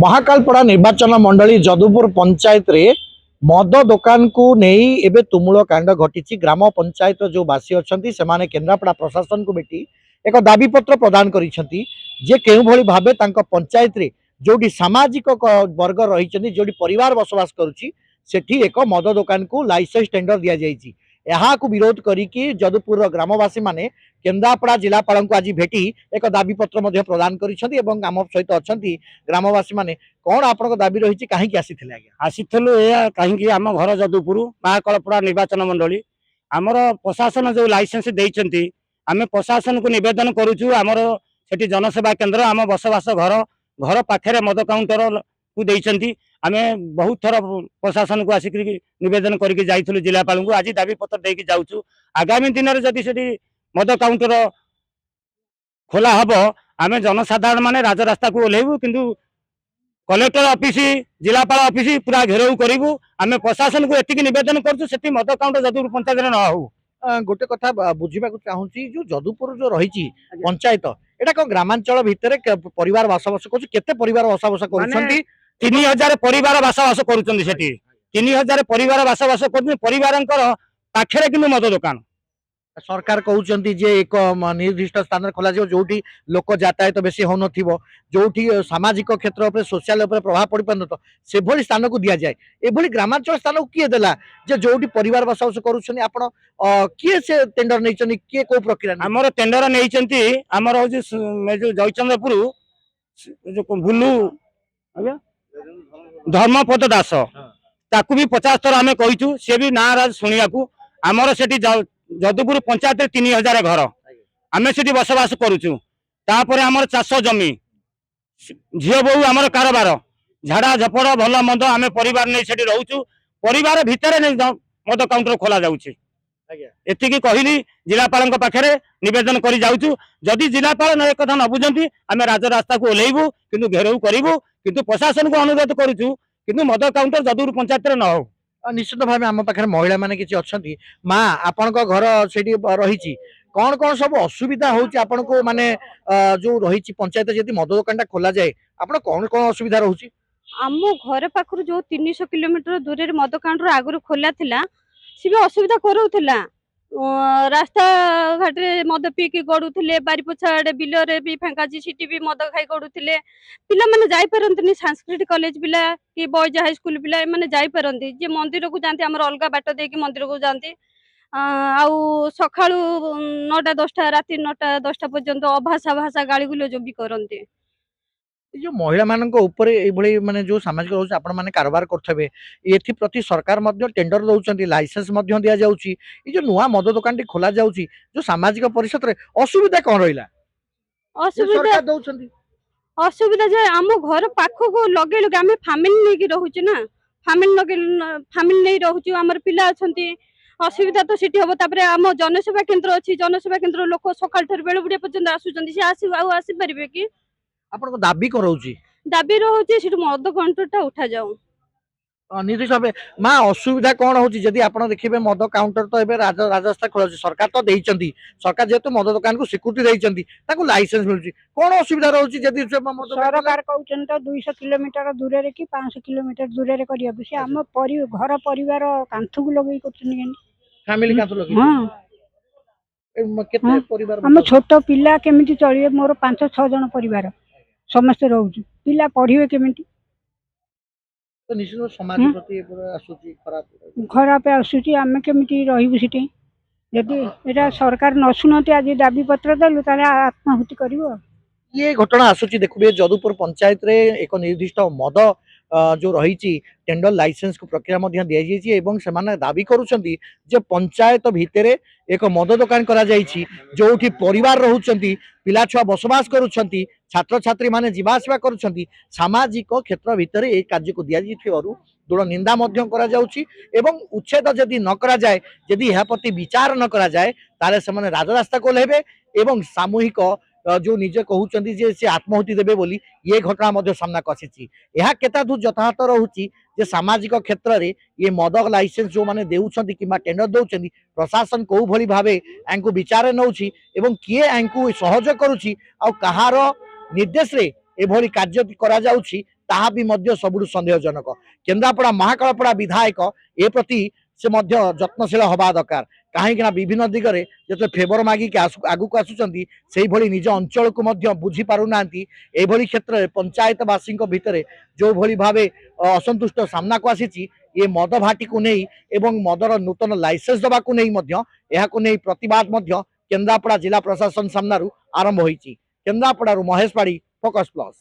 महाकालपड़ा निर्वाचन मंडली जदुपुर पंचायत रे मद दुकान को नहीं एबे तुमुल कांड घटी। ग्राम पंचायत जो बासी अच्छा से केन्द्रापड़ा प्रशासन को भेटी एक दाबी पत्र प्रदान करिसेंती जे केउ भली भाबे तांको पंचायत रे जोडी सामाजिक वर्ग रही जोडी परिवार बसवास करुची सेठी एक मद दुकान को लाइसेंस टेंडर दिया जायछि। यहाँ को विरोध करिकी जदुपुर ग्रामवासी माने केन्द्रापड़ा जिलापाल को आज भेटी एक दाबी पत्र प्रदान करिसेंती एवं आम सहित अछंती ग्रामवासी माने कौन आपन दाबी रही कहीं आसीथिले आज्ञा आसीथलु कहीं आम घर जदुपुर महाकालपड़ा निर्वाचन मंडली आमर प्रशासन जो लाइसेंस देइचंती आमे प्रशासन को निवेदन करूछु आमर सेठी जनसेवा केन्द्र आम बसवास घर घर पाखे मद काउंटर को देइचंती आमे बहुत थर प्रशासन को आसिक निवेदन करके जाइथलु जिलापाल को आज दाबी पत्र देके जाउछु। आगामी दिन में जदि सेठी मद काउंटर खोला हबो आमे जनसाधारण माने राजरास्ता को ओल्हेबु किंतु कलेक्टर ऑफिस जिलापाल ऑफिस पूरा घेराव करूँ आम प्रशासन को एति निवेदन करूँ मद काउंटर जदुपुर पंचायत न हो। गोटे कथा बुझा चाहूँगी जो जदुपुर जो रही पंचायत एटा कौन ग्रामांचल भितर परिवार बसवास करते परिवार बसवास कर 3000 परिवार बसवास करुँच 3000 परिवार बसवास कर पाखे कि मद दुकान सरकार कहते जे एक निर्दिष्ट स्थान खोल जो लोक यातायात बेसी हो जो सामाजिक क्षेत्र पर सोशल प्रभाव पड़ पार से भली स्थान को दि जाए ये ग्रामांचल स्थान को किए देला जे जो परिवार बसवास कर किए से टेंडर नहीं किए को प्रक्रिया आमर टेंडर नहीं आमर हूँ जयचंद्रपुर जो बुलू धर्मपद दास ताकू भी 50 थर आम कहीचु सी भी नाराज शुणा आमर से जदुपुर पंचायत 3000 घर आम से बसवास करुचु तापर आमर चाष जमी झील बहु आमर कारबार झाड़ा झपड़ भल मंद आम परिवार नहीं से रोचु परिवार भितर मद काउंटर खोला जाउछि एतिकी कहली जिलापाल पाखे निवेदन कर जाऊँ जदि जिलापाल एक कथा न बुझती आम राजरास्ता को ओल्हेबू किंतु घेराव करूँ किंतु प्रशासन को अनुरोध करुचु किंतु मद काउंटर जदुपुर पंचायत न हो। निश्चित भाव आम पाखे महिला मैंने किसी अच्छा माँ आपण घर से रही कौन कौन सब असुविधा हो माने जो रही पंचायत जब मद दुकान खोल जाए आप कौन कौन असुविधा रोचे आम घर पाखर जो 300 किलोमीटर दूर मद काउंटर आगु खोला थिला सी भी असुविधा करूला रास्ता घाट मद पीकी गड़ुले बारीपछाड़े बिलरे भी फेंका सीटी भी मद खाई गड़ुले पिला माने जाई परंतनी सांस्कृतिक कॉलेज पिला कि बॉयज हाई स्कूल पिला माने जाई परंती जे मंदिर को जाती आम अलग बाट देकी मंदिर को जाती आउ सकाळू 9टा 10टा राति 9टा 10टा पर्यंत अभाषा भाषा गाली गुलज भी करते जो महिला मानक ऊपर ये माने जो सामाजिक रोचे आपण माने कारोबार करथबे एथि प्रति सरकार मध्य टेंडर दउचंती लाइसेंस मध्य दिया जाउची ये जो नुआ मद दुकान टी खोला जाउची जो सामाजिक परिषद रे असुविधा कोन रहिला असुविधा दउचंती असुविधा जे आम घर पाखो को लगे लगे आम फैमिली नहीं रहूचे ना फैमिली नहीं रहूचु आमर पिला अछंती असुविधा तो सिटी हम तापर आम जनसेवा केन्द्र अच्छी जनसेवा केन्द्र लोक सकाल ठर बेल बुढ़िया पर्यंत आसुचंती से आसी परिबे कि आपण दाबी करोची दाबी रोचे सिटी मद काउंटरटा उठा जाऊ निर्दिष्ट भाव माँ असुविधा कौन हो देखिए मद काउंटर तो ये राजस्था खोल सरकार तो देइचंती सरकार जेहेतु मद दुकान को स्वीकृति देइचंती लाइसेंस मिलुची कौन असुविधा रोची जदी सरकार कहउछन तो 200 किलोमीटर दूर रे कि 500 किलोमीटर दूर रे करिया से हम घर परिवार कांथु को लगई करछन फैमिली कांथु लगई हां केते परिवार हम छोट पिला केमिति चलिए मोर 5-6 जन परिवार समस्त रहउछु पिला पढिवे केमिति तो निश्चित समाज प्रति आसुची खराब आसुची आम केमिति रहबु सिटी यदि एटा सरकार न सुनती आज दाबी पत्र देलु ताले आत्माहुति करिवो ये घटना आसुची देखुबे जदुपुर पंचायत रे एक निर्दिष्ट मद जो रही टेंडर लाइसेंस को प्रक्रिया दि जाइए एवं से दाबी करुछंती जे पंचायत भितर एक मद दुकान करा जाइछि जोठी परिवार रहउछंती पिला छुआ बसवास करुछंती छात्र छात्री माने जीवासवा करुछंती सामाजिक क्षेत्र भितर ए कार्य को दिया जाइथिबारु दृढ़ निंदा मध्य करा जाउछि एवं उच्छेद जदि न करा जाए जदि यह प्रति विचार न करा जाए ताले से राजरास्ता को लेबे एवं सामूहिक जो निजे कहउचंती जे से आत्माहुति देबे बोली ये घटना मध्य सामना कसिछि यह केता दूर यथार्थ रहउछि जे सामाजिक क्षेत्र रे ये मद लाइसेंस जो माने देउछंती किबा टेंडर दउछंती प्रशासन को भली भाबे एंकु विचार नउछि एवं किए एंकु सहयोग करूछि आ कहारो निर्देश रे एभली कार्य करा जाउछि ताहा भी मध्य सबुठु संदेहजनक। केन्द्रापड़ा महाकालपड़ा विधायक ए प्रति से मध्य यत्नशील हवा दरकार कहीं विभिन्न दिगरे जो फेवर मागिक आगु को आसुचंती सेही भली निज अंचल को मध्य बुझी पारु नांती एभली क्षेत्र में पंचायतवासी भितर जो भली भावे असंतुष्ट सामना को आसीची ये मद भाटी को नहीं एवं मदर नूतन लाइसेंस दबा को नहीं मध्य एहाको नहीं प्रतिवाद मध्य केन्द्रापड़ा जिला प्रशासन सामनारू आरंभ होईची। केन्द्रापड़ारू महेश पाड़ी, फोकस प्लस।